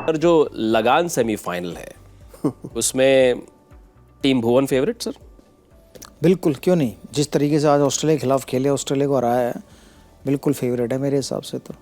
पर जो लगान सेमीफाइनल है उसमें टीम भुवन फेवरेट सर? बिल्कुल, क्यों नहीं। जिस तरीके से आज ऑस्ट्रेलिया के खिलाफ खेले, ऑस्ट्रेलिया को हराया है, बिल्कुल फेवरेट है मेरे हिसाब से तो।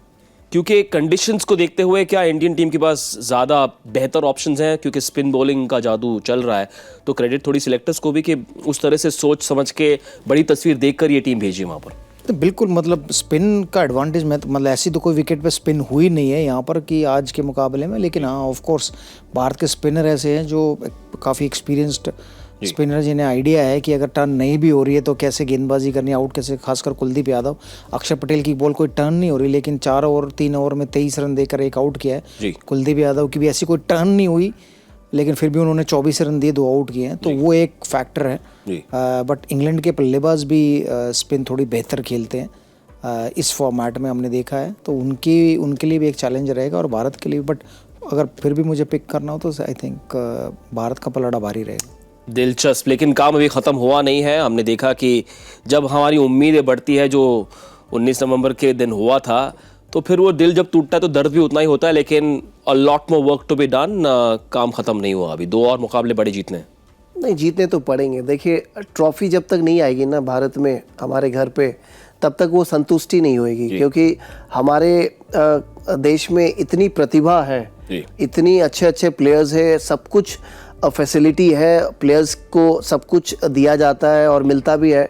क्योंकि कंडीशंस को देखते हुए क्या इंडियन टीम के पास ज़्यादा बेहतर ऑप्शंस हैं? क्योंकि स्पिन बॉलिंग का जादू चल रहा है, तो क्रेडिट थोड़ी सिलेक्टर्स को भी कि उस तरह से सोच समझ के बड़ी तस्वीर देखकर ये टीम भेजी वहाँ पर। तो बिल्कुल, मतलब स्पिन का एडवांटेज में मतलब ऐसी तो कोई विकेट पे स्पिन हुई नहीं है यहाँ पर कि आज के मुकाबले में, लेकिन हाँ ऑफ कोर्स भारत के स्पिनर ऐसे हैं जो काफ़ी एक्सपीरियंस्ड स्पिनर, जिन्हें आइडिया है कि अगर टर्न नहीं भी हो रही है तो कैसे गेंदबाजी करनी, आउट कैसे। खासकर कुलदीप यादव, अक्षर पटेल की बॉल कोई टर्न नहीं हो रही लेकिन 3 ओवर में 23 रन देकर एक आउट किया है। कुलदीप यादव की भी ऐसी कोई टर्न नहीं हुई लेकिन फिर भी उन्होंने 24 रन दिए, 2 आउट किए हैं, तो वो एक फैक्टर है। बट इंग्लैंड के बल्लेबाज भी स्पिन थोड़ी बेहतर खेलते हैं इस फॉर्मेट में, हमने देखा है, तो उनके लिए भी एक चैलेंज रहेगा और भारत के लिए। बट अगर फिर भी मुझे पिक करना हो तो आई थिंक भारत का पलड़ा भारी रहेगा। दिलचस्प, लेकिन काम अभी ख़त्म हुआ नहीं है। हमने देखा कि जब हमारी उम्मीदें बढ़ती है, जो 19 नवंबर के दिन हुआ था, तो फिर वो दिल जब टूटता है तो दर्द भी उतना ही होता है, लेकिन a lot more work to be done. काम ख़त्म नहीं हुआ, अभी 2 और मुकाबले बड़े जीतने हैं। नहीं, जीतने तो पड़ेंगे। देखिए, ट्रॉफी जब तक नहीं आएगी ना भारत में, हमारे घर पे, तब तक वो संतुष्टि नहीं होएगी, क्योंकि हमारे देश में इतनी प्रतिभा है, इतनी अच्छे प्लेयर्स है, सब कुछ फैसिलिटी है, प्लेयर्स को सब कुछ दिया जाता है और मिलता भी है।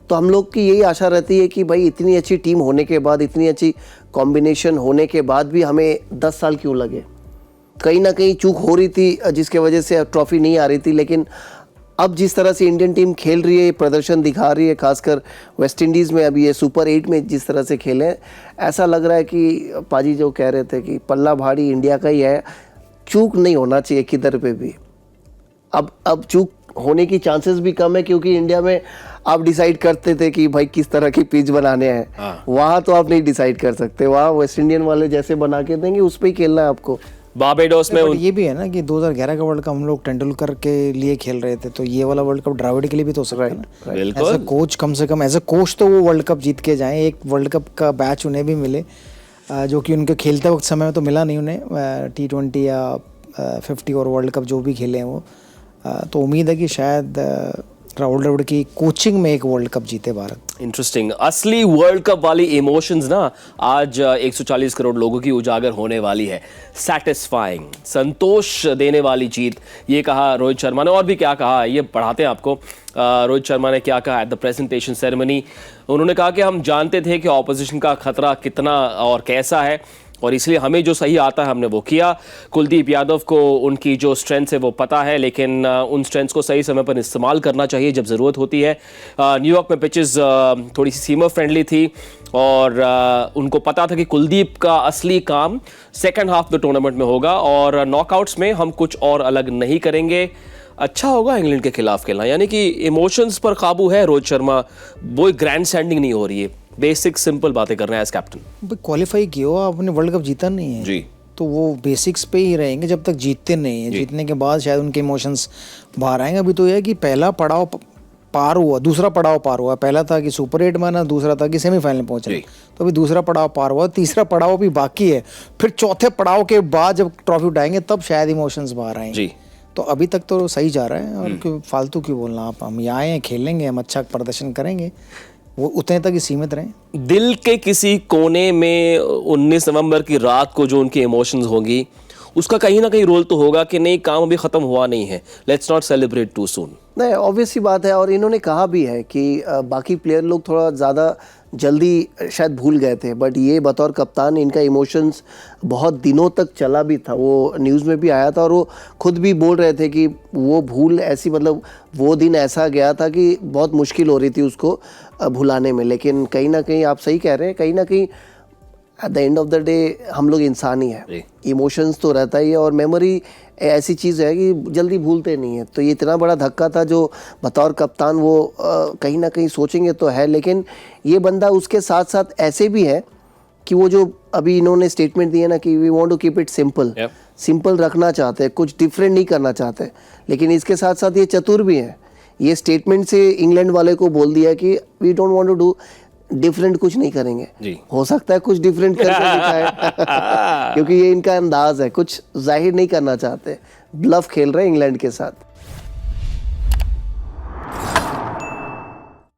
तो हम लोग की यही आशा रहती है कि भाई इतनी अच्छी टीम होने के बाद, इतनी अच्छी कॉम्बिनेशन होने के बाद भी हमें 10 साल क्यों लगे। कहीं ना कहीं चूक हो रही थी जिसके वजह से ट्रॉफी नहीं आ रही थी, लेकिन अब जिस तरह से इंडियन टीम खेल रही है, प्रदर्शन दिखा रही है, खासकर वेस्ट इंडीज़ में अभी ये सुपर 8 में जिस तरह से खेले, ऐसा लग रहा है कि पाजी जो कह रहे थे कि पल्ला भारी इंडिया का ही है, चूक नहीं होना चाहिए किधर पे भी। अब चूक होने की चांसेस भी कम है, क्योंकि इंडिया में आप डिसाइड करते थे कि भाई किस तरह की पिच बनाने हैं, वहाँ तो आप नहीं डिसाइड कर सकते। वहाँ वेस्ट इंडियन वाले जैसे बना के देंगे उस पर ही खेलना है आपको। बारबेडोस में ये भी है ना कि 2011 का वर्ल्ड कप हम लोग तेंदुलकर के लिए खेल रहे थे, तो ये वाला वर्ल्ड कप द्रविड़ के लिए भी तो हो सकता है ना। एज ए कोच, कम से कम एज ए कोच तो वो वर्ल्ड कप जीत के जाएं, एक वर्ल्ड कप का बैच उन्हें भी मिले, जो कि उनके खेलते वक्त समय में तो मिला नहीं उन्हें, T20 या 50 और वर्ल्ड कप जो भी खेले हैं वो। तो उम्मीद है कि शायद राहुल द्रविड़ की कोचिंग में एक वर्ल्ड कप जीते भारत। इंटरेस्टिंग, असली वर्ल्ड कप वाली इमोशंस ना आज 140 करोड़ लोगों की उजागर होने वाली है। सैटिस्फाइंग, संतोष देने वाली जीत, ये कहा रोहित शर्मा ने। और भी क्या कहा, ये पढ़ाते हैं आपको। रोहित शर्मा ने क्या कहा एट द प्रेजेंटेशन सेरेमनी। उन्होंने कहा कि हम जानते थे कि ऑपोजिशन का खतरा कितना और कैसा है, और इसलिए हमें जो सही आता है हमने वो किया। कुलदीप यादव को उनकी जो स्ट्रेंथ्स है वो पता है, लेकिन उन स्ट्रेंथ्स को सही समय पर इस्तेमाल करना चाहिए जब ज़रूरत होती है। न्यूयॉर्क में पिचेस थोड़ी सी सीमर फ्रेंडली थी, और उनको पता था कि कुलदीप का असली काम सेकंड हाफ द टूर्नामेंट में होगा, और नॉकआउट्स में हम कुछ और अलग नहीं करेंगे। अच्छा होगा इंग्लैंड के खिलाफ खेलना, यानी कि इमोशंस पर काबू है रोहित शर्मा। वो ग्रैंड स्टैंडिंग नहीं हो रही है, बेसिक सिंपल बातें कर रहे हैं एज कैप्टन। क्वालिफाई किया हो, आपने वर्ल्ड कप जीता नहीं है जी, तो वो बेसिक्स पे ही रहेंगे जब तक जीतते नहीं है। जीतने के बाद शायद उनके इमोशंस बाहर आएंगे। अभी तो यह है कि पहला पड़ाव पार हुआ, दूसरा पड़ाव पार हुआ। पहला था कि सुपर 8 में आना, दूसरा था कि सेमीफाइनल में पहुंचना, तो अभी दूसरा पड़ाव पार हुआ, तीसरा पड़ाव भी बाकी है। फिर चौथे पड़ाव के बाद जब ट्रॉफी उठाएंगे तब शायद इमोशंस बाहर आएंगे। तो अभी तक तो सही जा रहा है, और फालतू क्यों बोलना आप। हम यहाँ आए हैं, खेलेंगे, हम अच्छा प्रदर्शन करेंगे, वो उतने तक ही सीमित रहें। दिल के किसी कोने में 19 नवंबर की रात को जो उनकी इमोशंस होंगी, उसका कहीं ना कहीं रोल तो होगा कि नहीं, काम अभी ख़त्म हुआ नहीं है, let's not celebrate too soon. नहीं, ऑब्वियस सी बात है। और इन्होंने कहा भी है कि बाकी प्लेयर लोग थोड़ा ज़्यादा जल्दी शायद भूल गए थे, बट ये बतौर कप्तान इनका इमोशंस बहुत दिनों तक चला भी था। वो न्यूज़ में भी आया था, और वो खुद भी बोल रहे थे कि वो भूल ऐसी, मतलब वो दिन ऐसा गया था कि बहुत मुश्किल हो रही थी उसको भुलाने में। लेकिन कहीं ना कहीं आप सही कह रहे हैं, कहीं ना कहीं at the end of the day हम लोग इंसान ही हैं, इमोशंस तो रहता ही है, और मेमोरी ऐसी चीज़ है कि जल्दी भूलते नहीं है। तो ये इतना बड़ा धक्का था जो बतौर कप्तान वो कहीं ना कहीं सोचेंगे तो है, लेकिन ये बंदा उसके साथ साथ ऐसे भी है कि वो जो अभी इन्होंने स्टेटमेंट दिया ना कि we want to keep it simple, simple रखना चाहते हैं, कुछ डिफरेंट नहीं करना चाहते, लेकिन इसके साथ साथ ये चतुर भी हैं। ये स्टेटमेंट से इंग्लैंड वाले को बोल दिया कि we don't want to do different कुछ नहीं करेंगे। जी। हो सकता है कुछ डिफरेंट करके दिखाए क्योंकि ये इनका अंदाज है, कुछ जाहिर नहीं करना चाहते, ब्लफ खेल रहे हैं इंग्लैंड के साथ।